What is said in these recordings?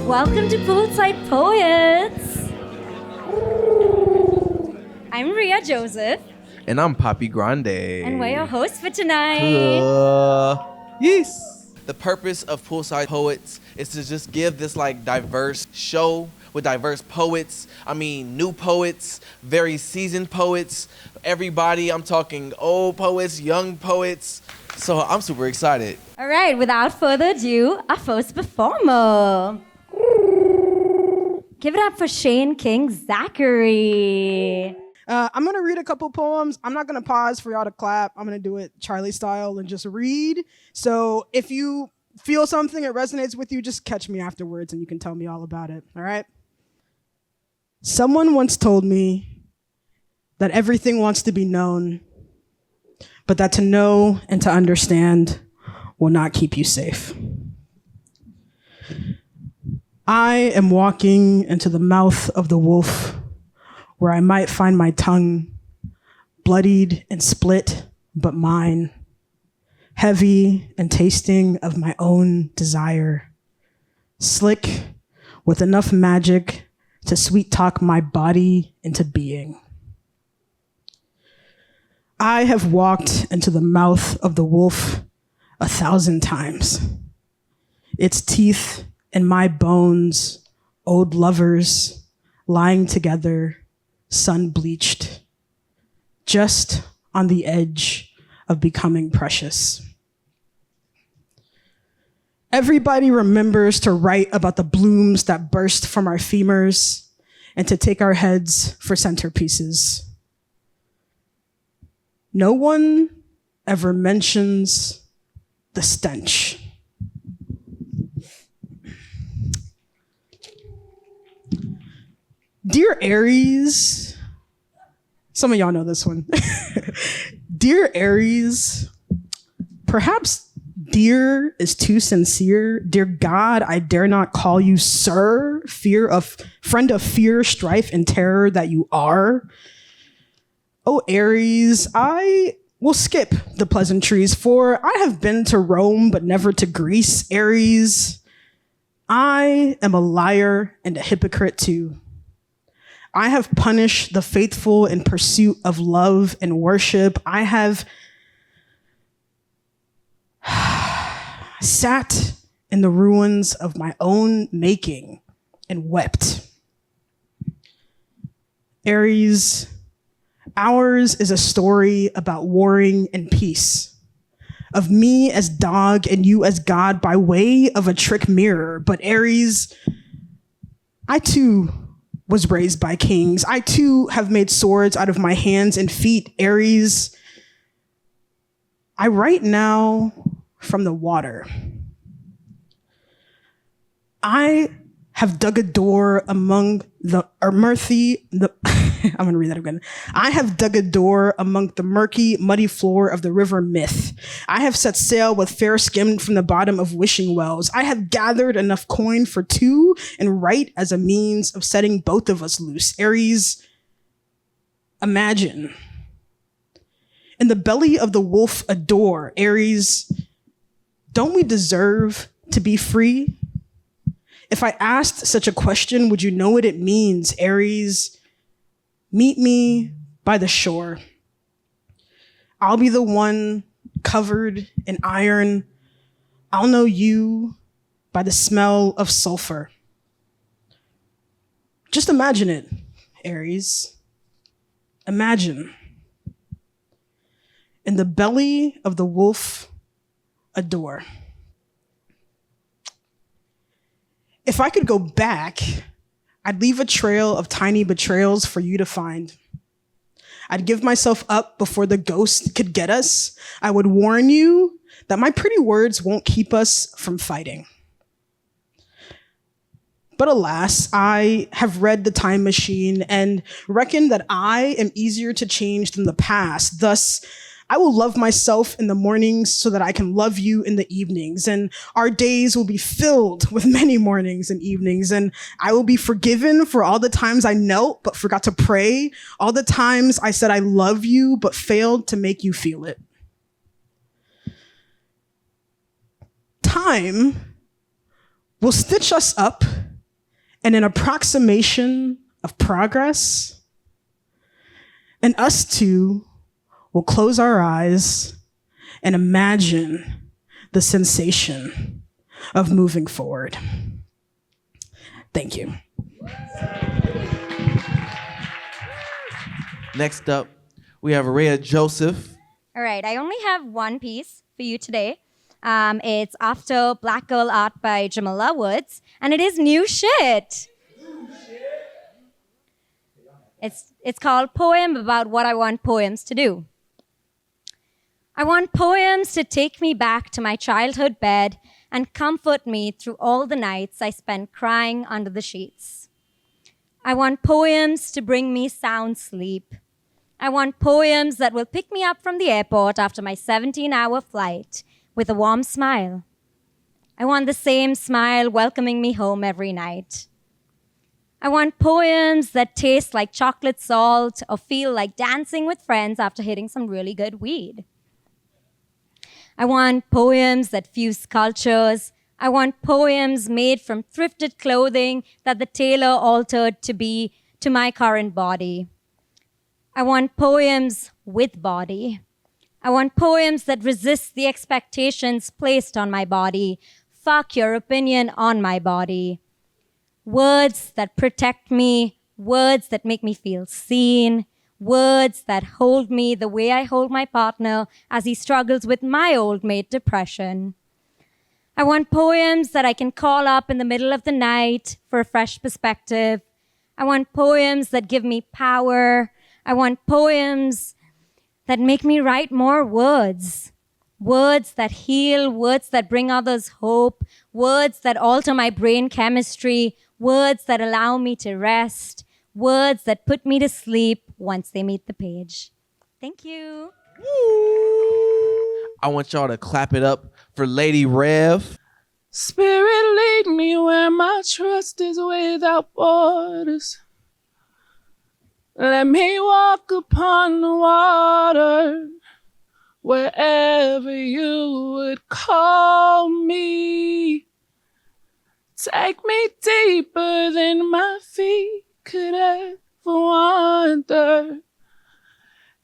Welcome to Poolside Poets. I'm Rhea Joseph. And I'm Papi Grande. And we're your hosts for tonight. Yes. The purpose of Poolside Poets is to just give this like diverse show with diverse poets. I mean, new poets, very seasoned poets, everybody. I'm talking old poets, young poets. So I'm super excited. All right, without further ado, our first performer. Give it up for Shane King Zackery. I'm going to read a couple poems. I'm not going to pause for y'all to clap. I'm going to do it Charlie style and just read. So if you feel something that resonates with you, just catch me afterwards and you can tell me all about it. All right? Someone once told me that everything wants to be known, but that to know and to understand will not keep you safe. I am walking into the mouth of the wolf, where I might find my tongue, bloodied and split, but mine, heavy and tasting of my own desire, slick with enough magic to sweet talk my body into being. I have walked into the mouth of the wolf 1,000 times. Its teeth and my bones, old lovers, lying together, sun-bleached, just on the edge of becoming precious. Everybody remembers to write about the blooms that burst from our femurs and to take our heads for centerpieces. No one ever mentions the stench. Dear Aries, some of y'all know this one. Dear Aries, perhaps dear is too sincere. Dear God, I dare not call you sir, friend of fear, strife, and terror that you are. Oh, Aries, I will skip the pleasantries, for I have been to Rome, but never to Greece. Aries, I am a liar and a hypocrite too. I have punished the faithful in pursuit of love and worship. I have sat in the ruins of my own making and wept. Aries, ours is a story about warring and peace, of me as dog and you as God by way of a trick mirror. But Aries, I too was raised by kings. I too have made swords out of my hands and feet. Aries, I write now from the water. I have dug a door among the I'm gonna read that again. I have dug a door among the murky, muddy floor of the river Myth. I have set sail with fair skimmed from the bottom of wishing wells. I have gathered enough coin for two and write as a means of setting both of us loose. Aries, imagine. In the belly of the wolf a door. Aries, don't we deserve to be free? If I asked such a question, would you know what it means? Aries, meet me by the shore. I'll be the one covered in iron. I'll know you by the smell of sulfur. Just imagine it, Aries. Imagine. In the belly of the wolf, a door. If I could go back, I'd leave a trail of tiny betrayals for you to find. I'd give myself up before the ghost could get us. I would warn you that my pretty words won't keep us from fighting. But alas, I have read The Time Machine and reckon that I am easier to change than the past. Thus, I will love myself in the mornings so that I can love you in the evenings. And our days will be filled with many mornings and evenings. And I will be forgiven for all the times I knelt but forgot to pray. All the times I said I love you but failed to make you feel it. Time will stitch us up and an approximation of progress. And us two will close our eyes and imagine the sensation of moving forward. Thank you. Next up, we have Rhea Joseph. All right, I only have one piece for you today. It's After Black Girl Art by Jamila Woods, and it is new shit. It's called Poem About What I Want Poems to Do. I want poems to take me back to my childhood bed and comfort me through all the nights I spent crying under the sheets. I want poems to bring me sound sleep. I want poems that will pick me up from the airport after my 17-hour flight with a warm smile. I want the same smile welcoming me home every night. I want poems that taste like chocolate salt or feel like dancing with friends after hitting some really good weed. I want poems that fuse cultures. I want poems made from thrifted clothing that the tailor altered to be to my current body. I want poems with body. I want poems that resist the expectations placed on my body. Fuck your opinion on my body. Words that protect me, words that make me feel seen, words that hold me the way I hold my partner as he struggles with my old mate depression. I want poems that I can call up in the middle of the night for a fresh perspective. I want poems that give me power. I want poems that make me write more words. Words that heal, words that bring others hope, words that alter my brain chemistry, words that allow me to rest, words that put me to sleep once they meet the page. Thank you. I want y'all to clap it up for LadiRev. Spirit, lead me where my trust is without borders. Let me walk upon the water wherever you would call me. Take me deeper than my feet could ever wander,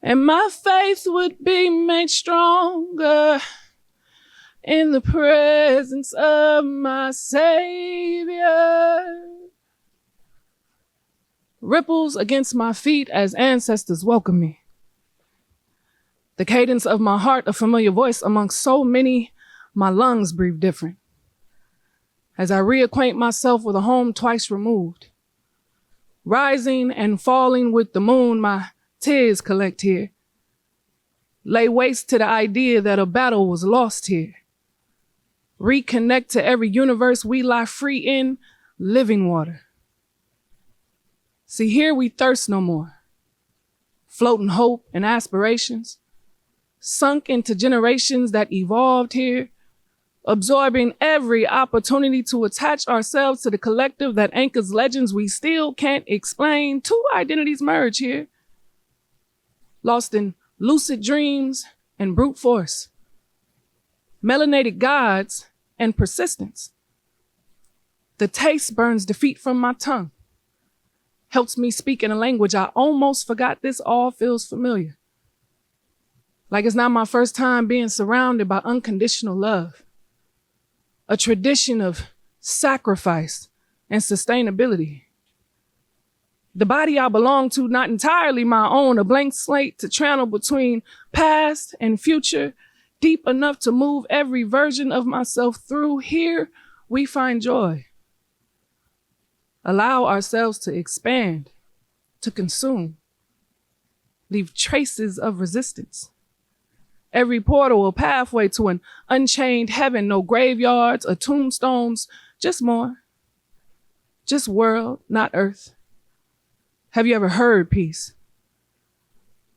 and my faith would be made stronger in the presence of my Savior. Ripples against my feet as ancestors welcome me. The cadence of my heart, a familiar voice amongst so many, my lungs breathe different. As I reacquaint myself with a home twice removed. Rising and falling with the moon, my tears collect here. Lay waste to the idea that a battle was lost here. Reconnect to every universe we lie free in, living water. See, here we thirst no more. Floating hope and aspirations, sunk into generations that evolved here, absorbing every opportunity to attach ourselves to the collective that anchors legends we still can't explain. Two identities merge here, lost in lucid dreams and brute force, melanated gods and persistence. The taste burns defeat from my tongue, helps me speak in a language I almost forgot. This all feels familiar. Like it's not my first time being surrounded by unconditional love. A tradition of sacrifice and sustainability. The body I belong to, not entirely my own, a blank slate to channel between past and future, deep enough to move every version of myself through. Here we find joy. Allow ourselves to expand, to consume, leave traces of resistance. Every portal a pathway to an unchained heaven, no graveyards or tombstones, just more. Just world, not earth. Have you ever heard peace?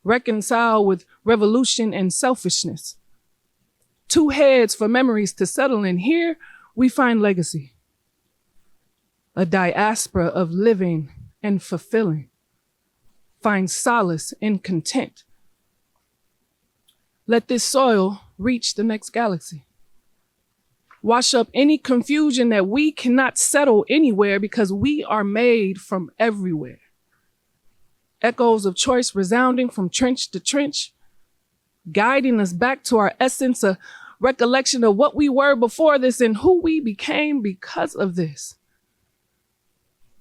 Reconcile with revolution and selfishness. Two heads for memories to settle in. Here we find legacy. A diaspora of living and fulfilling. Find solace in content. Let this soil reach the next galaxy. Wash up any confusion that we cannot settle anywhere because we are made from everywhere. Echoes of choice resounding from trench to trench, guiding us back to our essence, a recollection of what we were before this and who we became because of this.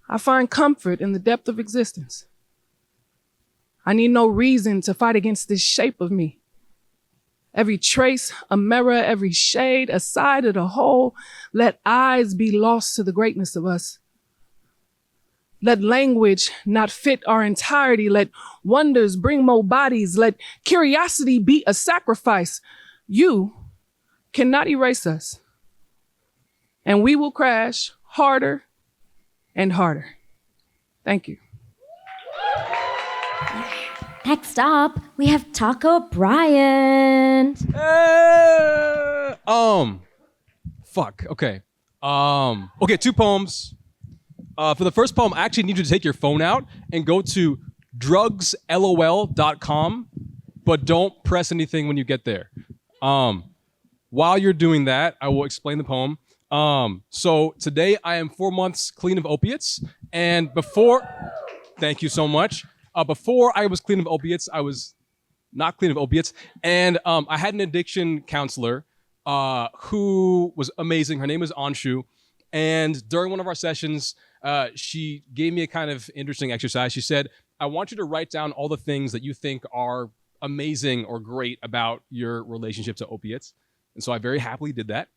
I find comfort in the depth of existence. I need no reason to fight against this shape of me. Every trace, a mirror, every shade, a side of the whole, let eyes be lost to the greatness of us. Let language not fit our entirety. Let wonders bring more bodies. Let curiosity be a sacrifice. You cannot erase us. And we will crash harder and harder. Thank you. Next up, we have Taco Bryant. Okay. Okay, 2 poems. For the first poem, I actually need you to take your phone out and go to drugslol.com, but don't press anything when you get there. While you're doing that, I will explain the poem. So today I am 4 months clean of opiates, and thank you so much. Before I was clean of opiates, I was not clean of opiates, and I had an addiction counselor who was amazing. Her name was Anshu, and during one of our sessions, she gave me a kind of interesting exercise. She said, I want you to write down all the things that you think are amazing or great about your relationship to opiates. And so I very happily did that.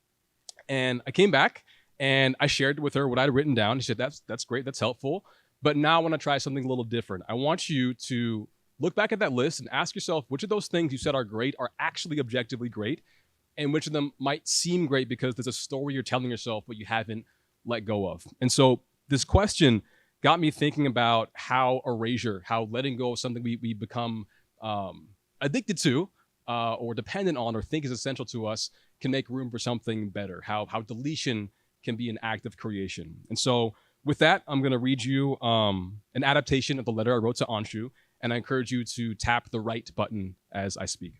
And I came back and I shared with her what I'd written down. She said, that's great, that's helpful. But now I want to try something a little different. I want you to look back at that list and ask yourself which of those things you said are great are actually objectively great, and which of them might seem great because there's a story you're telling yourself but you haven't let go of. And so this question got me thinking about how erasure, how letting go of something we become addicted to or dependent on or think is essential to us can make room for something better, how deletion can be an act of creation. And so with that, I'm going to read you an adaptation of the letter I wrote to Anshu, and I encourage you to tap the right button as I speak.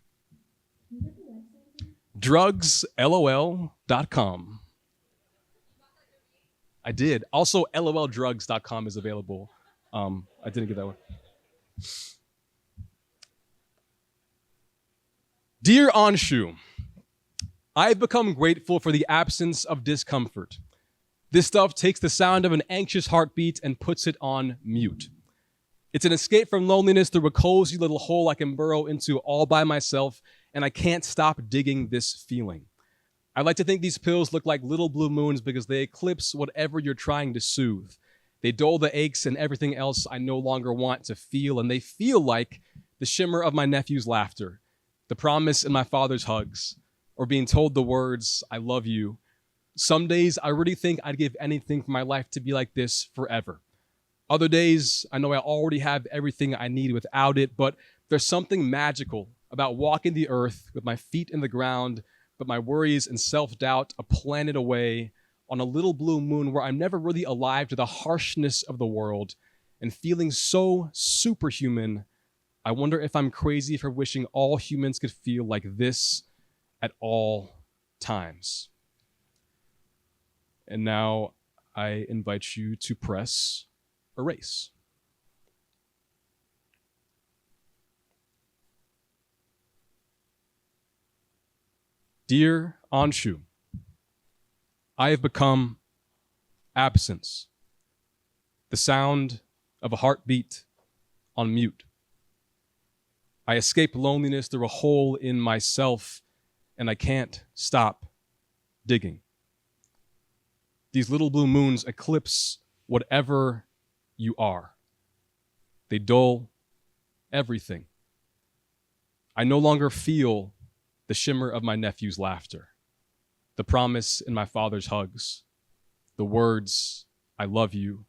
drugslol.com. I did. Also, loldrugs.com is available. I didn't get that one. Dear Anshu, I've become grateful for the absence of discomfort. This stuff takes the sound of an anxious heartbeat and puts it on mute. It's an escape from loneliness through a cozy little hole I can burrow into all by myself, and I can't stop digging this feeling. I like to think these pills look like little blue moons because they eclipse whatever you're trying to soothe. They dull the aches and everything else I no longer want to feel, and they feel like the shimmer of my nephew's laughter, the promise in my father's hugs, or being told the words, I love you. Some days I really think I'd give anything for my life to be like this forever. Other days, I know I already have everything I need without it, but there's something magical about walking the earth with my feet in the ground, but my worries and self-doubt a planet away on a little blue moon where I'm never really alive to the harshness of the world and feeling so superhuman. I wonder if I'm crazy for wishing all humans could feel like this at all times. And now I invite you to press erase. Dear Anshu, I have become absence, the sound of a heartbeat on mute. I escape loneliness through a hole in myself, and I can't stop digging. These little blue moons eclipse whatever you are. They dull everything. I no longer feel the shimmer of my nephew's laughter, the promise in my father's hugs, the words, I love you.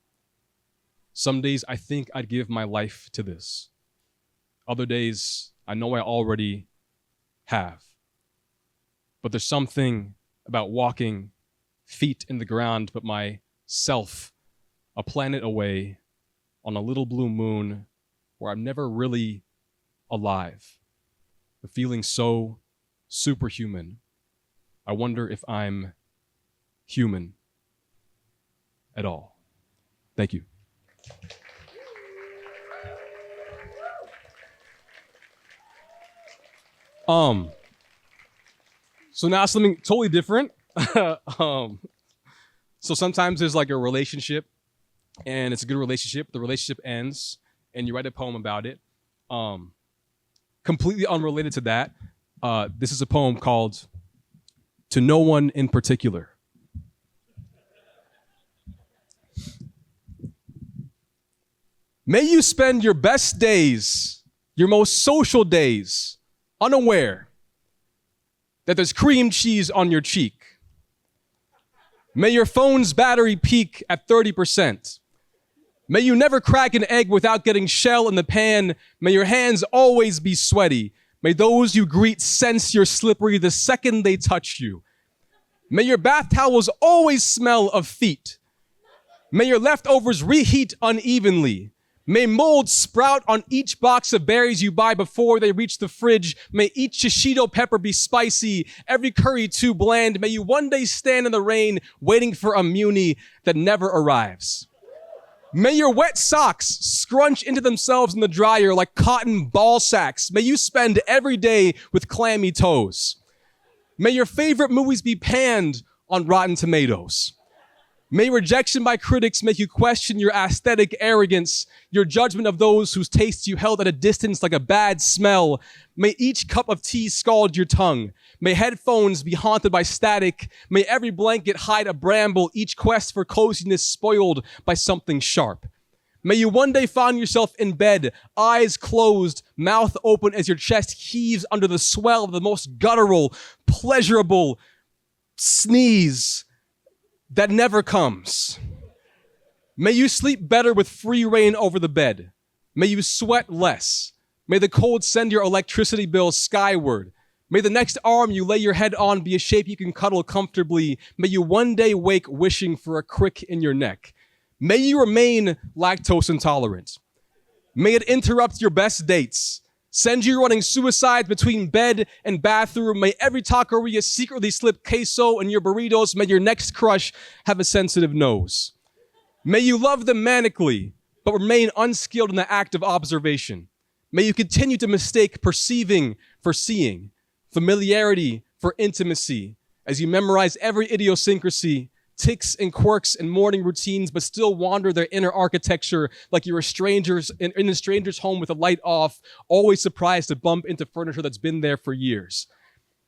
Some days I think I'd give my life to this. Other days I know I already have. But there's something about walking feet in the ground, but myself a planet away on a little blue moon where I'm never really alive. The feeling so superhuman. I wonder if I'm human at all. Thank you. So now something totally different. So sometimes there's like a relationship and it's a good relationship. The relationship ends and you write a poem about it. Completely unrelated to that. This is a poem called To No One in Particular. May you spend your best days, your most social days, unaware that there's cream cheese on your cheek. May your phone's battery peak at 30%. May you never crack an egg without getting shell in the pan. May your hands always be sweaty. May those you greet sense you're slippery the second they touch you. May your bath towels always smell of feet. May your leftovers reheat unevenly. May mold sprout on each box of berries you buy before they reach the fridge. May each shishito pepper be spicy, every curry too bland. May you one day stand in the rain waiting for a muni that never arrives. May your wet socks scrunch into themselves in the dryer like cotton ball sacks. May you spend every day with clammy toes. May your favorite movies be panned on Rotten Tomatoes. May rejection by critics make you question your aesthetic arrogance, your judgment of those whose tastes you held at a distance like a bad smell. May each cup of tea scald your tongue. May headphones be haunted by static. May every blanket hide a bramble, each quest for coziness spoiled by something sharp. May you one day find yourself in bed, eyes closed, mouth open as your chest heaves under the swell of the most guttural, pleasurable sneeze that never comes. May you sleep better with free reign over the bed. May you sweat less. May the cold send your electricity bill skyward. May the next arm you lay your head on be a shape you can cuddle comfortably. May you one day wake wishing for a crick in your neck. May you remain lactose intolerant. May it interrupt your best dates. Send you running suicide between bed and bathroom. May every taqueria secretly slip queso in your burritos. May your next crush have a sensitive nose. May you love them manically, but remain unskilled in the act of observation. May you continue to mistake perceiving for seeing, familiarity for intimacy, as you memorize every idiosyncrasy, tics and quirks and morning routines, but still wander their inner architecture like you're strangers in a stranger's home with the light off, always surprised to bump into furniture that's been there for years.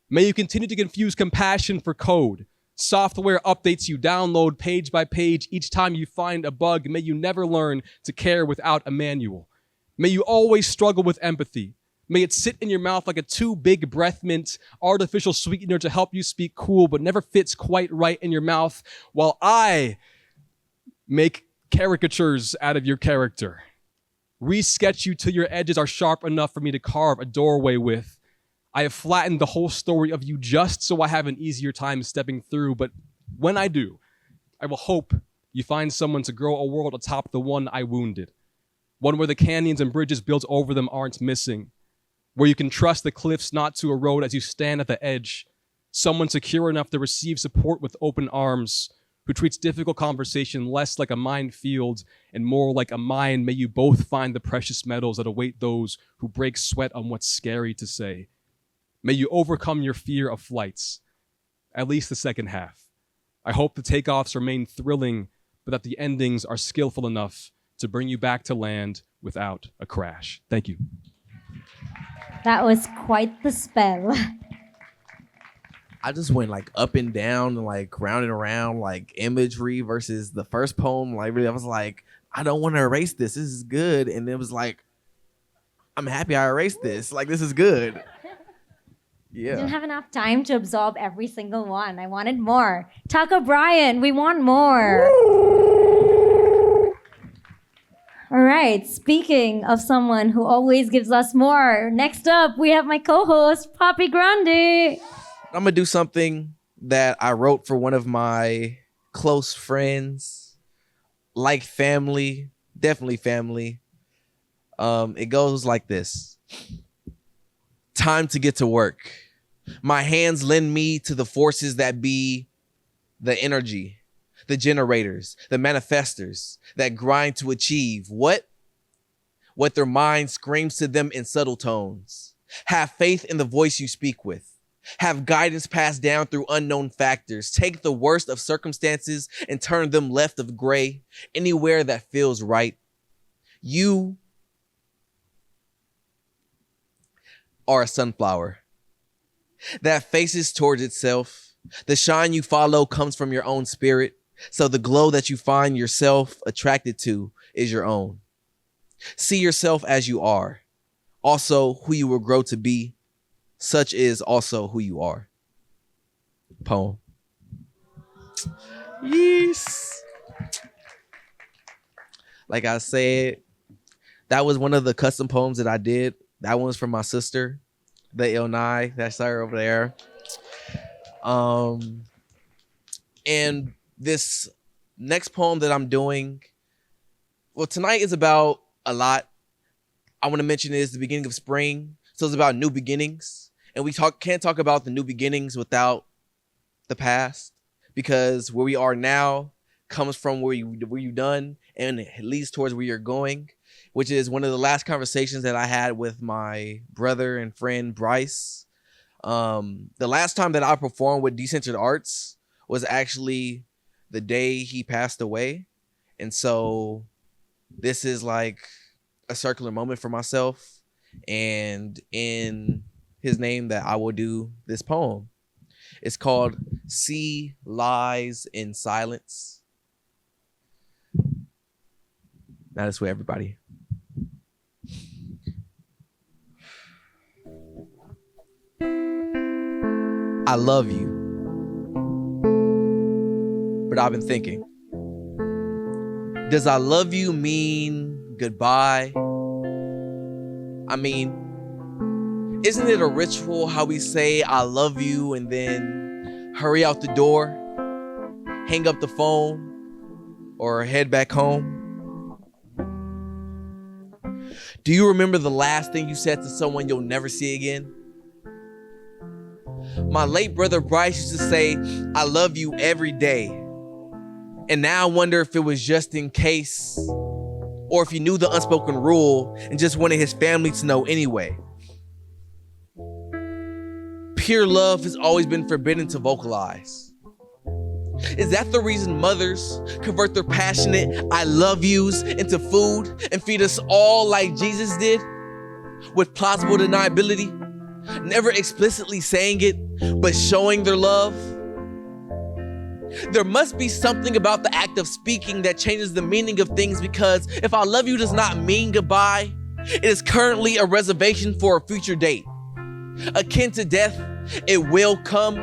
May you continue to confuse compassion for code, software updates you download page by page each time you find a bug. May you never learn to care without a manual. May you always struggle with empathy. May it sit in your mouth like a too big breath mint, artificial sweetener to help you speak cool, but never fits quite right in your mouth, while I make caricatures out of your character. Resketch you till your edges are sharp enough for me to carve a doorway with. I have flattened the whole story of you just so I have an easier time stepping through, but when I do, I will hope you find someone to grow a world atop the one I wounded. One where the canyons and bridges built over them aren't missing. Where you can trust the cliffs not to erode as you stand at the edge. Someone secure enough to receive support with open arms, who treats difficult conversation less like a minefield and more like a mine. May you both find the precious metals that await those who break sweat on what's scary to say. May you overcome your fear of flights, at least the second half. I hope the takeoffs remain thrilling, but that the endings are skillful enough to bring you back to land without a crash. Thank you. That was quite the spell. I just went like up and down and like round and around, like imagery versus the first poem. Like really, I was like, I don't want to erase this. This is good. And it was like, I'm happy I erased this. Like, this is good. Yeah. Didn't have enough time to absorb every single one. I wanted more. Tucker Bryant, we want more. All right, speaking of someone who always gives us more, next up we have my co-host, Papi Grande. I'm gonna do something that I wrote for one of my close friends, like family, definitely family. It goes like this. Time to get to work. My hands lend me to the forces that be. the energy, the generators, the manifestors that grind to achieve what their mind screams to them in subtle tones. Have faith in the voice you speak with. Have guidance passed down through unknown factors. Take the worst of circumstances and turn them left of gray, anywhere that feels right. You are a sunflower that faces towards itself. The shine you follow comes from your own spirit, so the glow that you find yourself attracted to is your own. See yourself as you are, also who you will grow to be. Such is also who you are. Poem. Yes. Like I said, that was one of the custom poems that I did. That one's from my sister, the Thaillnai. That's her over there. And this next poem that I'm doing, well, tonight is about a lot. I want to mention is the beginning of spring. So it's about new beginnings. And we can't talk about the new beginnings without the past, because where we are now comes from where you've done, and it leads towards where you're going, which is one of the last conversations that I had with my brother and friend Bryce. The last time that I performed with Decentered Arts was actually the day he passed away. And so this is like a circular moment for myself, and in his name that I will do this poem. It's called See Lies in Silence. Now this way, everybody. I love you, but I've been thinking, does I love you mean goodbye? I mean, isn't it a ritual how we say I love you and then hurry out the door, hang up the phone, or head back home? Do you remember the last thing you said to someone you'll never see again? My late brother Bryce used to say, I love you every day. And now I wonder if it was just in case, or if he knew the unspoken rule and just wanted his family to know anyway. Pure love has always been forbidden to vocalize. Is that the reason mothers convert their passionate I love yous into food and feed us all like Jesus did? With plausible deniability, never explicitly saying it, but showing their love? There must be something about the act of speaking that changes the meaning of things, because if I love you does not mean goodbye, it is currently a reservation for a future date. Akin to death, it will come,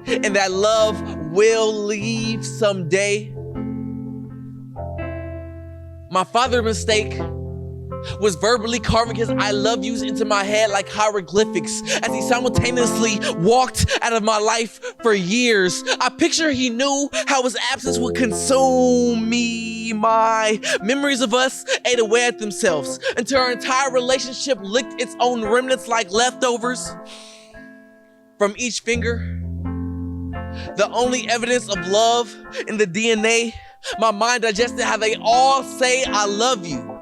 and that love will leave someday. My father's mistake was verbally carving his I love yous into my head like hieroglyphics as he simultaneously walked out of my life for years. I picture he knew how his absence would consume me. My memories of us ate away at themselves until our entire relationship licked its own remnants like leftovers from each finger. The only evidence of love in the DNA, my mind digested how they all say I love you.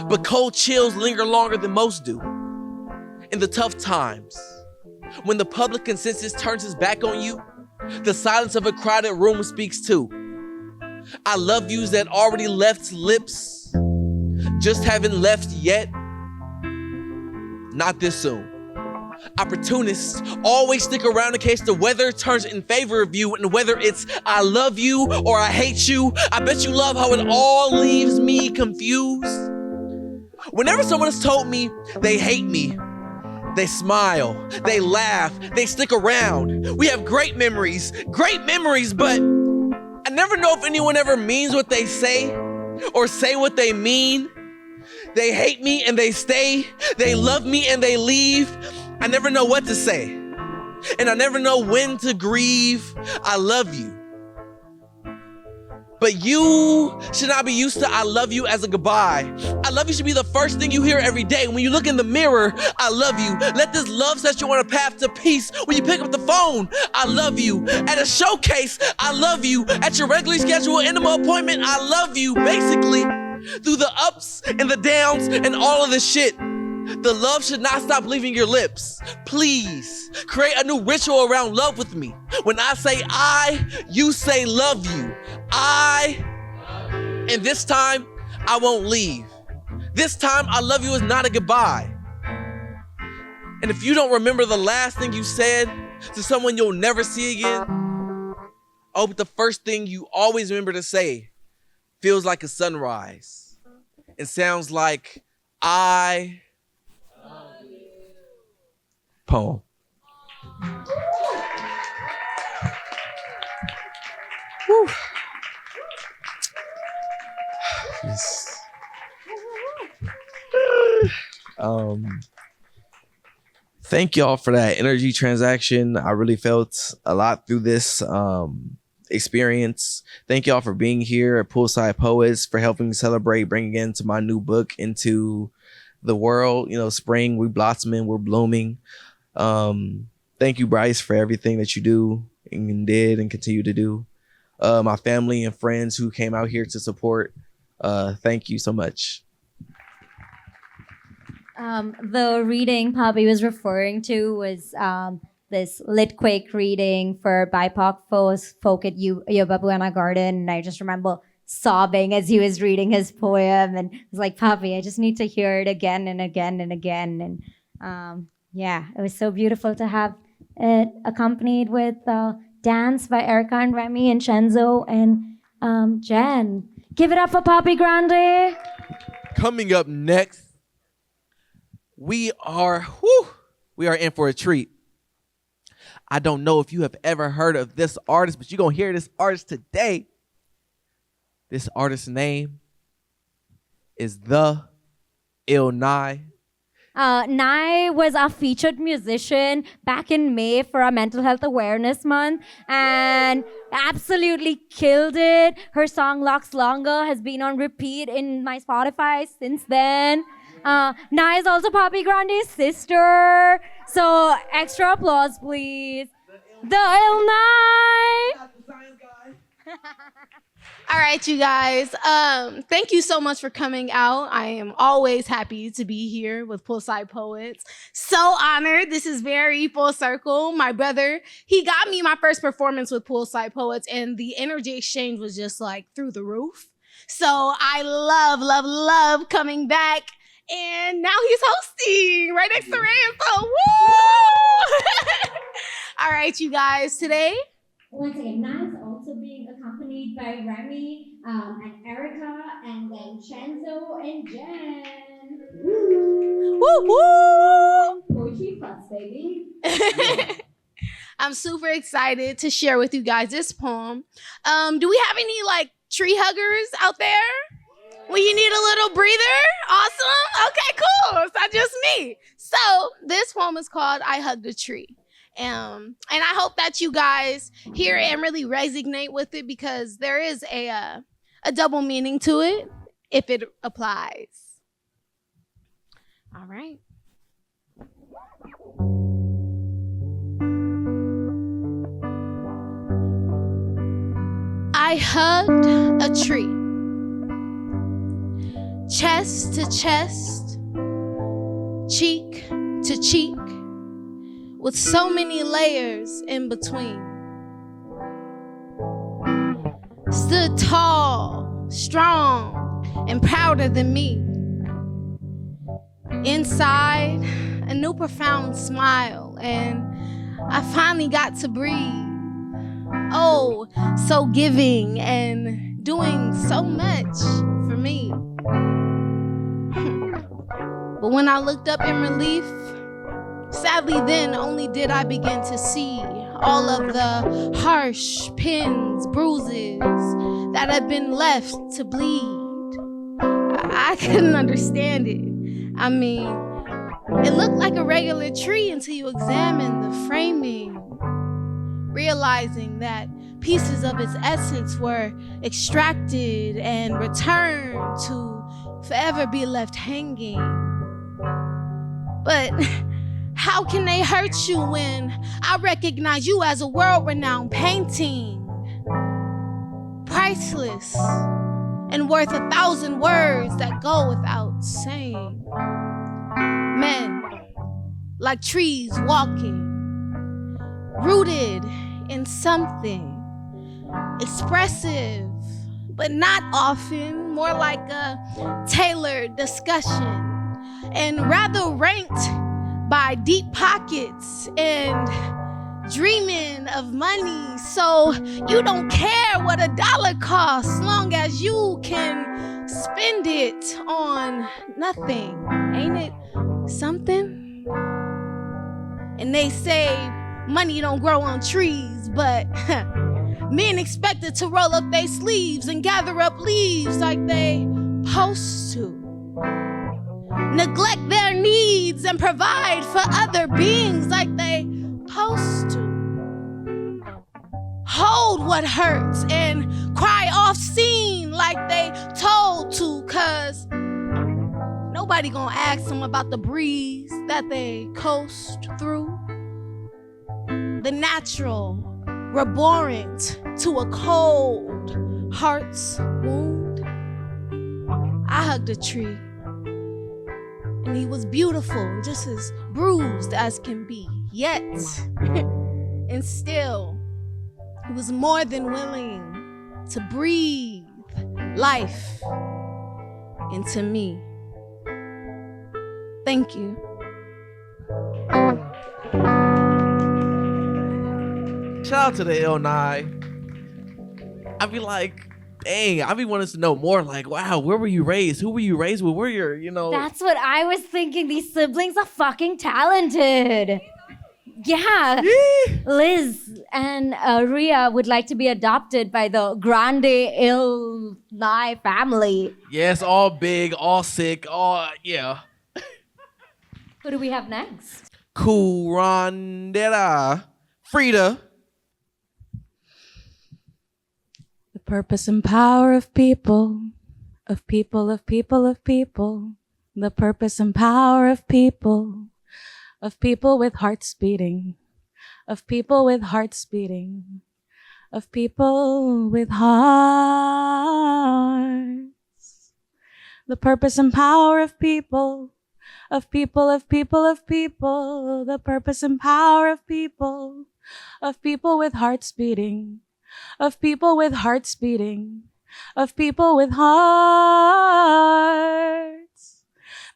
But cold chills linger longer than most do. In the tough times, when the public consensus turns its back on you, the silence of a crowded room speaks too. I love yous that already left lips, just haven't left yet. Not this soon. Opportunists always stick around in case the weather turns in favor of you, and whether it's I love you or I hate you, I bet you love how it all leaves me confused. Whenever someone has told me they hate me, they smile, they laugh, they stick around. We have great memories, but I never know if anyone ever means what they say or say what they mean. They hate me and they stay, they love me and they leave. I never know what to say, and I never know when to grieve. I love you. But you should not be used to I love you as a goodbye. I love you should be the first thing you hear every day. When you look in the mirror, I love you. Let this love set you on a path to peace. When you pick up the phone, I love you. At a showcase, I love you. At your regularly scheduled enema appointment, I love you. Basically, through the ups and the downs and all of the shit, the love should not stop leaving your lips. Please, create a new ritual around love with me. When I say I, you say love you. And this time, I won't leave. This time, I love you is not a goodbye. And if you don't remember the last thing you said to someone you'll never see again, I hope the first thing you always remember to say feels like a sunrise. It sounds like I love you. Poem. Whew. Thank y'all for that energy transaction. I really felt a lot through this experience. Thank y'all for being here at Poolside Poets, for helping celebrate bringing into my new book into the world. You know, spring, we blossoming, we're blooming. Thank you, Bryce, for everything that you do and did and continue to do. My family and friends who came out here to support, thank you so much. The reading Papi was referring to was this Litquake reading for BIPOC folk at Yobabuena Garden. And I just remember sobbing as he was reading his poem. And I was like, Papi, I just need to hear it again and again and again. And yeah, it was so beautiful to have it accompanied with dance by Erica and Remy and Chenzo and Jen. Give it up for Papi Grande. Coming up next, we are in for a treat. I don't know if you have ever heard of this artist, but you're going to hear this artist today. This artist's name is Thaillnai. Nai was our featured musician back in May for our Mental Health Awareness Month and absolutely killed it. Her song Locks Longer has been on repeat in my Spotify since then. Nai is also Papi Grande's sister. So extra applause, please. Thaillnai. All right, you guys. Thank you so much for coming out. I am always happy to be here with Poolside Poets. So honored. This is very full circle. My brother, he got me my first performance with Poolside Poets, and the energy exchange was just like through the roof. So I love coming back. And now he's hosting right next to Ransom. Woo! All right, you guys. Today, once again, Nai is also being accompanied by Remy and Erica, and then Chenzo and Jen. woo woo! Poetry plus, baby. I'm super excited to share with you guys this poem. Do we have any like tree huggers out there? Well, you need a little breather? Awesome. Okay, cool. It's not just me. So this poem is called I Hugged a Tree. And I hope that you guys hear it and really resonate with it, because there is a double meaning to it if it applies. All right. I hugged a tree. Chest to chest, cheek to cheek, with so many layers in between. Stood tall, strong, and prouder than me. Inside, a new profound smile, and I finally got to breathe. Oh, so giving and doing so much for me. But when I looked up in relief, sadly then only did I begin to see all of the harsh pins, bruises that had been left to bleed. I couldn't understand it. I mean, it looked like a regular tree until you examined the framing, realizing that pieces of its essence were extracted and returned to forever be left hanging. But how can they hurt you when I recognize you as a world-renowned painting? Priceless and worth 1,000 words that go without saying. Men, like trees walking, rooted in something expressive, but not often, more like a tailored discussion, and rather ranked by deep pockets and dreaming of money. So you don't care what $1 costs, long as you can spend it on nothing. Ain't it something? And they say money don't grow on trees, but men expected to roll up their sleeves and gather up leaves like they supposed to. Neglect their needs and provide for other beings like they supposed to. Hold what hurts and cry off scene like they told to, cause nobody gonna ask them about the breeze that they coast through. The natural, abhorrent to a cold heart's wound. I hugged a tree, and he was beautiful, just as bruised as can be. Yet, and still, he was more than willing to breathe life into me. Thank you. Shout out to the Thaillnai. I be like, dang, I be wanting to know more. Like, wow, where were you raised? Who were you raised with? Where your, That's what I was thinking. These siblings are fucking talented. Yeah. Liz and Rhea would like to be adopted by the Grande Thaillnai family. Yes, all big, all sick, all, yeah. Who do we have next? Curandera Frida. The purpose and power of people, of people, of people, of people. The purpose and power of people with hearts beating, of people with hearts beating, of people with hearts. The purpose and power of people, of people, of people, of people. The purpose and power of people with hearts beating, of people with hearts beating, of people with hearts.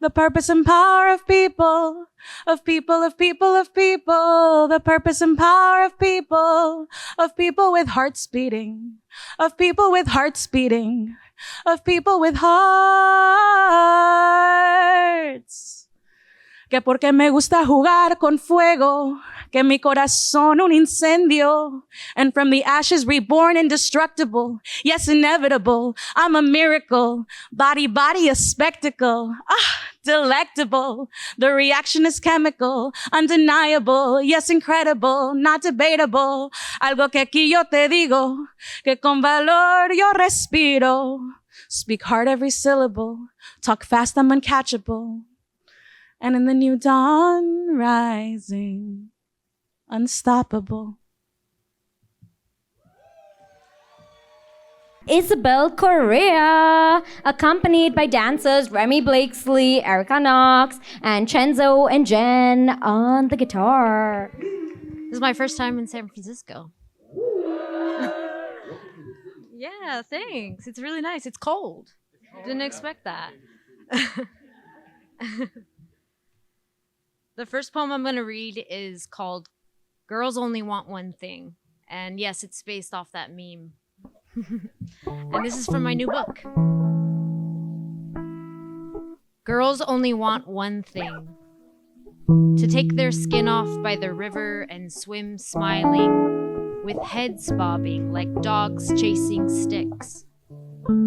The purpose and power of people, of people, of people, of people. The purpose and power of people with hearts beating, of people with hearts beating, of people with hearts. Que porque me gusta jugar con fuego, que mi corazón un incendio, and from the ashes reborn indestructible, yes, inevitable, I'm a miracle, body, a spectacle, delectable, the reaction is chemical, undeniable, yes, incredible, not debatable, algo que aquí yo te digo, que con valor yo respiro, speak hard every syllable, talk fast, I'm uncatchable. And in the new dawn rising, unstoppable. Isabelle Correa, accompanied by dancers Remy Blakesley, Erica Knox, and Chenzo and Jen on the guitar. This is my first time in San Francisco. Yeah, thanks. It's really nice. It's cold. Didn't expect that. The first poem I'm going to read is called Girls Only Want One Thing. And yes, it's based off that meme. And this is from my new book. Girls only want one thing. To take their skin off by the river and swim smiling, with heads bobbing like dogs chasing sticks.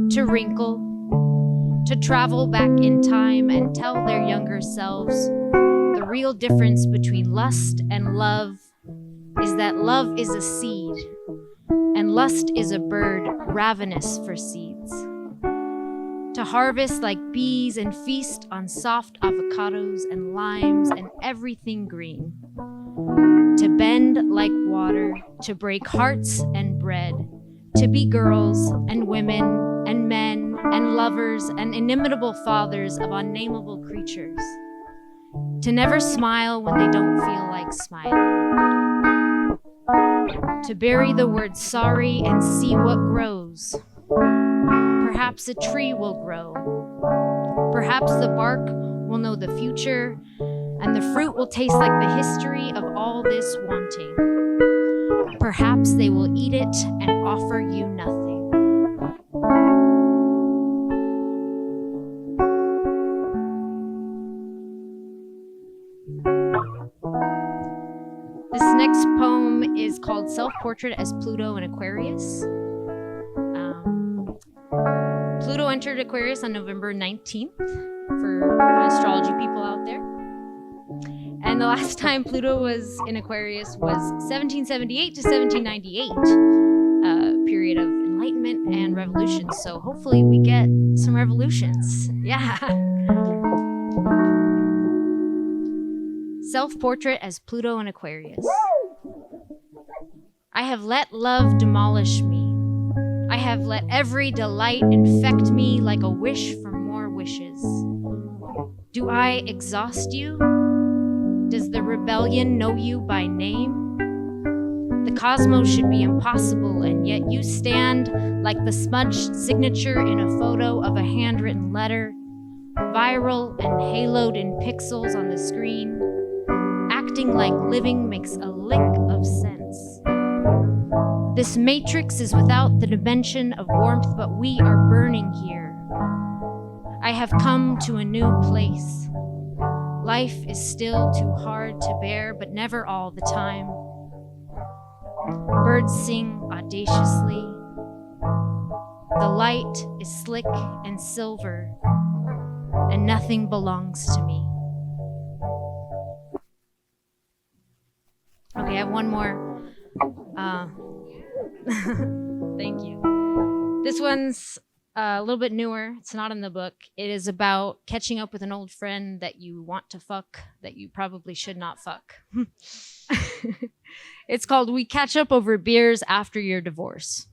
To wrinkle, to travel back in time and tell their younger selves the real difference between lust and love is that love is a seed, and lust is a bird ravenous for seeds. To harvest like bees and feast on soft avocados and limes and everything green. To bend like water, to break hearts and bread, to be girls and women and men and lovers and inimitable fathers of unnameable creatures. To never smile when they don't feel like smiling. To bury the word sorry and see what grows. Perhaps a tree will grow. Perhaps the bark will know the future, and the fruit will taste like the history of all this wanting. Perhaps they will eat it and offer you nothing. This next poem is called Self-Portrait as Pluto in Aquarius. Pluto entered Aquarius on November 19th for my astrology people out there. And the last time Pluto was in Aquarius was 1778 to 1798, a period of enlightenment and revolution. So hopefully we get some revolutions. Yeah. Self-portrait as Pluto in Aquarius. I have let love demolish me. I have let every delight infect me like a wish for more wishes. Do I exhaust you? Does the rebellion know you by name? The cosmos should be impossible, and yet you stand like the smudged signature in a photo of a handwritten letter, viral and haloed in pixels on the screen. Acting like living makes a lick of sense. This matrix is without the dimension of warmth, but we are burning here. I have come to a new place. Life is still too hard to bear, but never all the time. Birds sing audaciously. The light is slick and silver, and nothing belongs to me. Okay, I have one more. Thank you. This one's a little bit newer. It's not in the book. It is about catching up with an old friend that you want to fuck, that you probably should not fuck. It's called We Catch Up Over Beers After Your Divorce.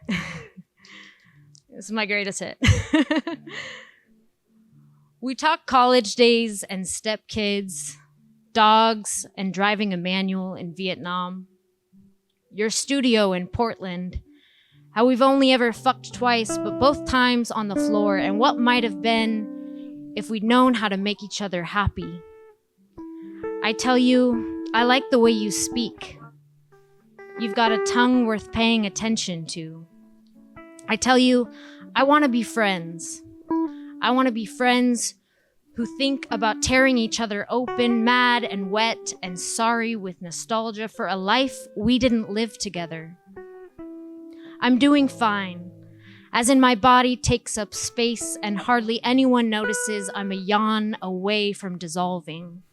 This is my greatest hit. We talk college days and stepkids, dogs and driving a manual in Vietnam, your studio in Portland, how we've only ever fucked twice, but both times on the floor, and what might have been if we'd known how to make each other happy. I tell you, I like the way you speak. You've got a tongue worth paying attention to. I tell you, I want to be friends. I want to be friends who think about tearing each other open, mad and wet and sorry with nostalgia for a life we didn't live together. I'm doing fine, as in my body takes up space and hardly anyone notices I'm a yawn away from dissolving.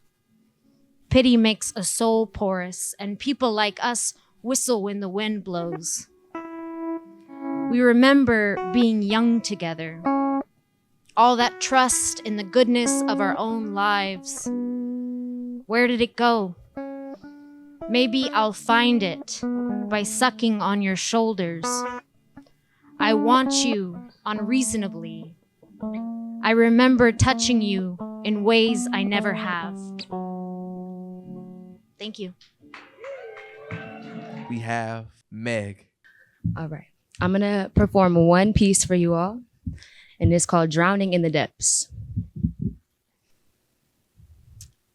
Pity makes a soul porous, and people like us whistle when the wind blows. We remember being young together. All that trust in the goodness of our own lives. Where did it go? Maybe I'll find it by sucking on your shoulders. I want you unreasonably. I remember touching you in ways I never have. Thank you. We have Meg. All right. I'm going to perform one piece for you all, and it's called Drowning in the Depths.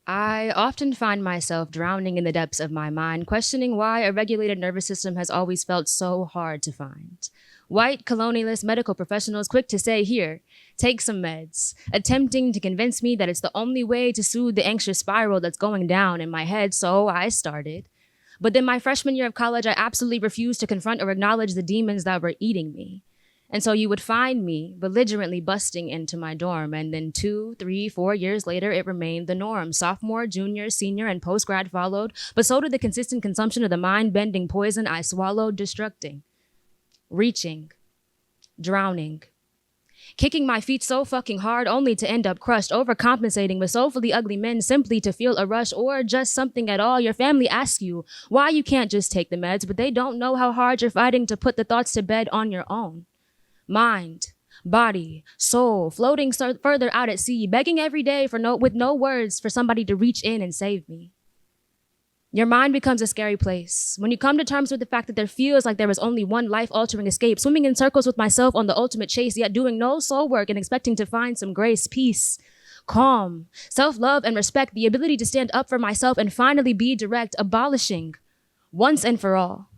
I often find myself drowning in the depths of my mind, questioning why a regulated nervous system has always felt so hard to find. White colonialist medical professionals quick to say, here, take some meds, attempting to convince me that it's the only way to soothe the anxious spiral that's going down in my head, so I started. But then my freshman year of college, I absolutely refused to confront or acknowledge the demons that were eating me. And so you would find me belligerently busting into my dorm. And then 2, 3, 4 years later, it remained the norm. Sophomore, junior, senior, and post-grad followed. But so did the consistent consumption of the mind-bending poison I swallowed, destructing, reaching, drowning. Kicking my feet so fucking hard only to end up crushed, overcompensating with soulfully ugly men simply to feel a rush or just something at all. Your family asks you why you can't just take the meds, but they don't know how hard you're fighting to put the thoughts to bed on your own. Mind, body, soul, floating further out at sea, begging every day with no words for somebody to reach in and save me. Your mind becomes a scary place. When you come to terms with the fact that there feels like there is only one life-altering escape, swimming in circles with myself on the ultimate chase, yet doing no soul work and expecting to find some grace, peace, calm, self-love, and respect, the ability to stand up for myself and finally be direct, abolishing, once and for all,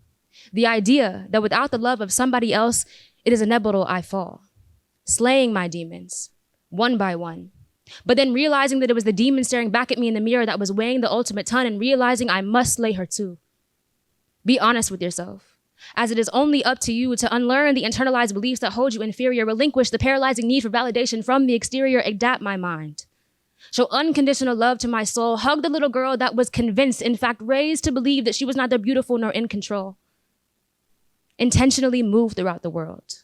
the idea that without the love of somebody else, it is inevitable I fall, slaying my demons, one by one. But then realizing that it was the demon staring back at me in the mirror that was weighing the ultimate ton, and realizing I must slay her too. Be honest with yourself, as it is only up to you to unlearn the internalized beliefs that hold you inferior, relinquish the paralyzing need for validation from the exterior, adapt my mind. Show unconditional love to my soul, hug the little girl that was convinced, in fact raised to believe that she was neither beautiful nor in control. Intentionally move throughout the world.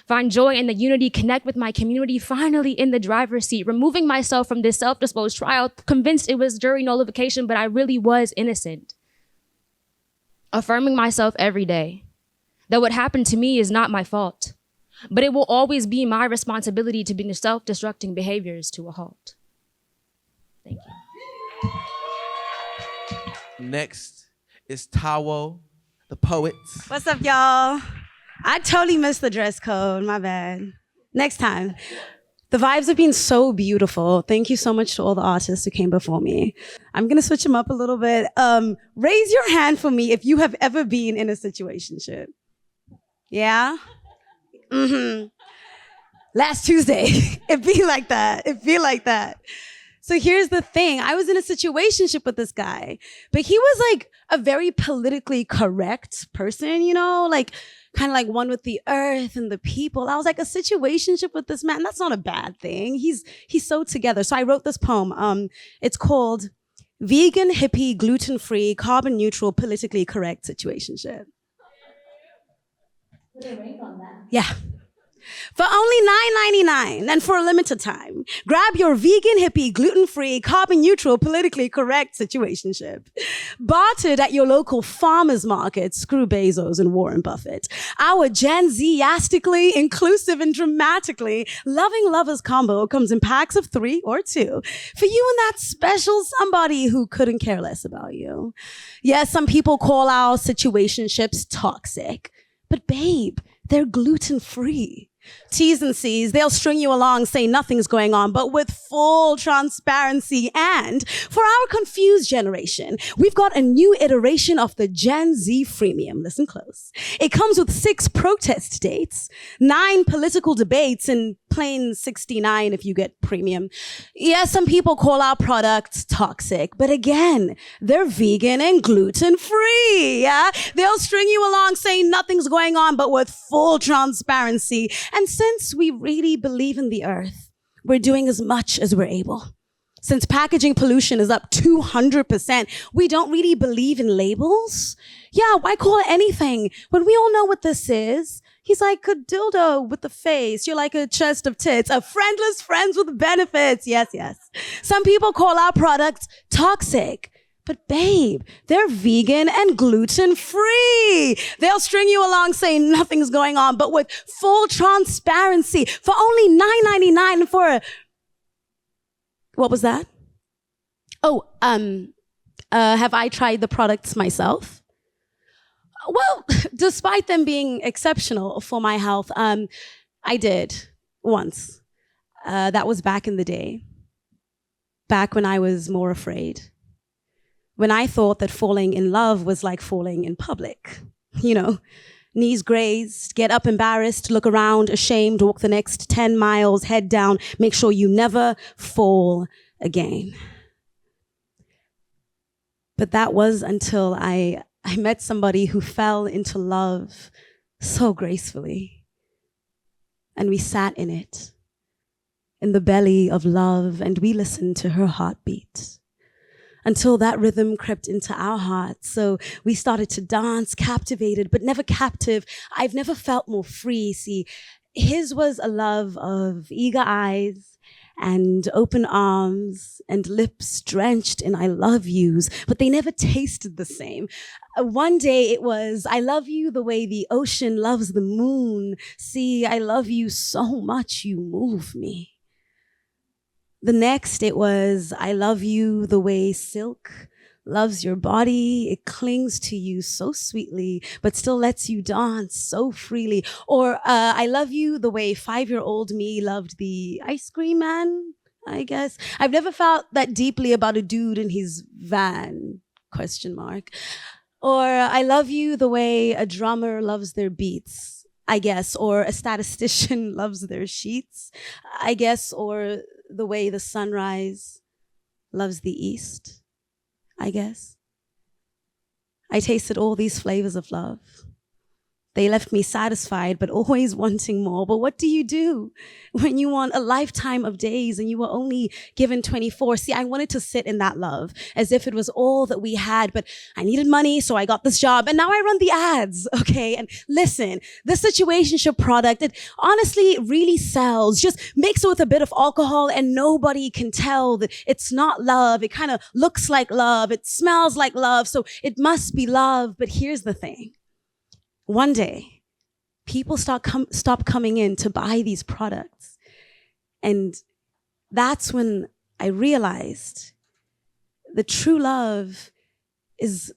Find joy in the unity, connect with my community, finally in the driver's seat, removing myself from this self-disposed trial, convinced it was jury nullification, but I really was innocent. Affirming myself every day that what happened to me is not my fault, but it will always be my responsibility to bring self-destructing behaviors to a halt. Thank you. Next is Tawo, the poet. What's up, y'all? I totally missed the dress code. My bad. Next time. The vibes have been so beautiful. Thank you so much to all the artists who came before me. I'm going to switch them up a little bit. Raise your hand for me if you have ever been in a situationship. Yeah? Last Tuesday. It be like that. So here's the thing. I was in a situationship with this guy, but he was like a very politically correct person, you know, like kind of like one with the earth and the people. I was like, a situationship with this man, that's not a bad thing. He's so together. So I wrote this poem. It's called Vegan, Hippie, Gluten-Free, Carbon Neutral, Politically Correct Situationship. Put a ring on that. Yeah. For only $9.99 and for a limited time, grab your vegan, hippie, gluten-free, carbon-neutral, politically correct situationship. Bartered at your local farmer's market, screw Bezos and Warren Buffett. Our Gen Z-astically, inclusive and dramatically loving lovers combo comes in packs of 3 or 2 for you and that special somebody who couldn't care less about you. Yes, some people call our situationships toxic, but babe, they're gluten-free. T's and C's, they'll string you along, say nothing's going on, but with full transparency. And for our confused generation, we've got a new iteration of the Gen Z freemium. Listen close. It comes with 6 protest dates, 9 political debates, and plain 69 if you get premium. Yes, some people call our products toxic, but again, they're vegan and gluten-free, yeah? They'll string you along saying nothing's going on, but with full transparency. And since we really believe in the earth, we're doing as much as we're able. Since packaging pollution is up 200%, we don't really believe in labels. Yeah, why call it anything when we all know what this is? He's like a dildo with a face. You're like a chest of tits. A friendless friends with benefits. Yes, yes. Some people call our products toxic. But babe, they're vegan and gluten-free. They'll string you along saying nothing's going on, but with full transparency for only $9.99 for a... What was that? Oh, have I tried the products myself? Well, despite them being exceptional for my health, I did once. That was back in the day. Back when I was more afraid. When I thought that falling in love was like falling in public. You know, knees grazed, get up embarrassed, look around ashamed, walk the next 10 miles, head down, make sure you never fall again. But that was until I met somebody who fell into love so gracefully, and we sat in it, in the belly of love, and we listened to her heartbeat until that rhythm crept into our hearts. So we started to dance, captivated, but never captive. I've never felt more free. See, his was a love of eager eyes and open arms and lips drenched in I love yous, but they never tasted the same. One day it was, I love you the way the ocean loves the moon. See, I love you so much you move me. The next it was, I love you the way silk loves your body. It clings to you so sweetly, but still lets you dance so freely. Or I love you the way 5-year-old me loved the ice cream man, I guess. I've never felt that deeply about a dude in his van, ? Or I love you the way a drummer loves their beats, I guess. Or a statistician loves their sheets, I guess. Or the way the sunrise loves the east, I guess. I tasted all these flavors of love. They left me satisfied, but always wanting more. But what do you do when you want a lifetime of days and you were only given 24? See, I wanted to sit in that love as if it was all that we had, but I needed money, so I got this job, and now I run the ads, okay? And listen, this situationship product, it honestly really sells. Just mix it with a bit of alcohol and nobody can tell that it's not love. It kind of looks like love. It smells like love, so it must be love. But here's the thing. One day, people stop coming in to buy these products. And that's when I realized the true love is,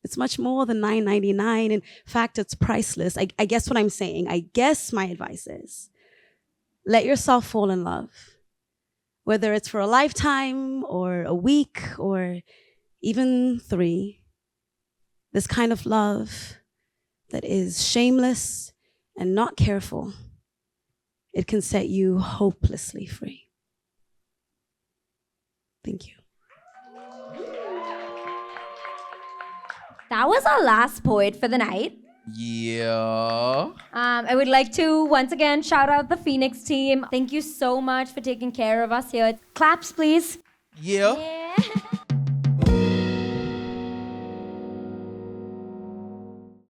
it's much more than $9.99. In fact, it's priceless. I guess what I'm saying, I guess my advice is, let yourself fall in love. Whether it's for a lifetime or a week or even 3, this kind of love that is shameless and not careful, it can set you hopelessly free. Thank you. That was our last poet for the night. Yeah. I would like to once again shout out the Phoenix team. Thank you so much for taking care of us here. Claps, please. Yeah. Yeah.